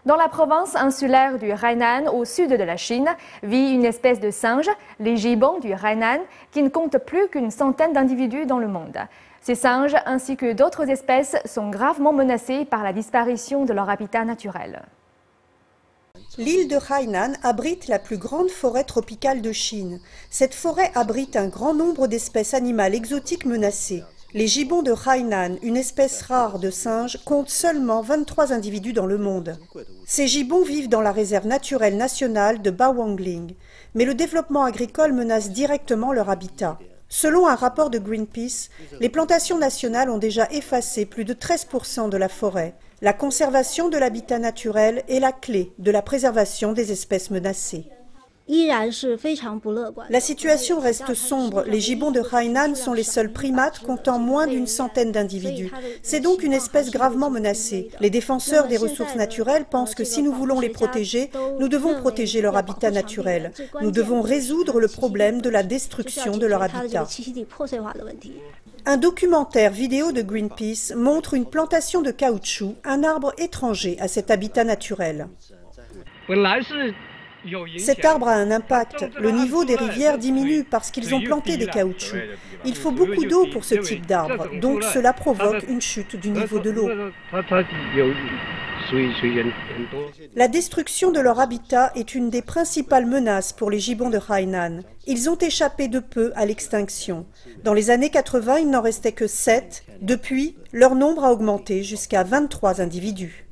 Dans la province insulaire du Hainan, au sud de la Chine, vit une espèce de singe, les gibbons du Hainan, qui ne compte plus qu'une centaine d'individus dans le monde. Ces singes, ainsi que d'autres espèces, sont gravement menacés par la disparition de leur habitat naturel. L'île de Hainan abrite la plus grande forêt tropicale de Chine. Cette forêt abrite un grand nombre d'espèces animales exotiques menacées. Les gibbons de Hainan, une espèce rare de singe, comptent seulement 23 individus dans le monde. Ces gibbons vivent dans la réserve naturelle nationale de Bawangling, mais le développement agricole menace directement leur habitat. Selon un rapport de Greenpeace, les plantations nationales ont déjà effacé plus de 13% de la forêt. La conservation de l'habitat naturel est la clé de la préservation des espèces menacées. La situation reste sombre. Les gibbons de Hainan sont les seuls primates comptant moins d'une centaine d'individus. C'est donc une espèce gravement menacée. Les défenseurs des ressources naturelles pensent que si nous voulons les protéger, nous devons protéger leur habitat naturel. Nous devons résoudre le problème de la destruction de leur habitat. Un documentaire vidéo de Greenpeace montre une plantation de caoutchouc, un arbre étranger à cet habitat naturel. Cet arbre a un impact. Le niveau des rivières diminue parce qu'ils ont planté des caoutchoucs. Il faut beaucoup d'eau pour ce type d'arbre, donc cela provoque une chute du niveau de l'eau. La destruction de leur habitat est une des principales menaces pour les gibbons de Hainan. Ils ont échappé de peu à l'extinction. Dans les années 80, il n'en restait que 7. Depuis, leur nombre a augmenté jusqu'à 23 individus.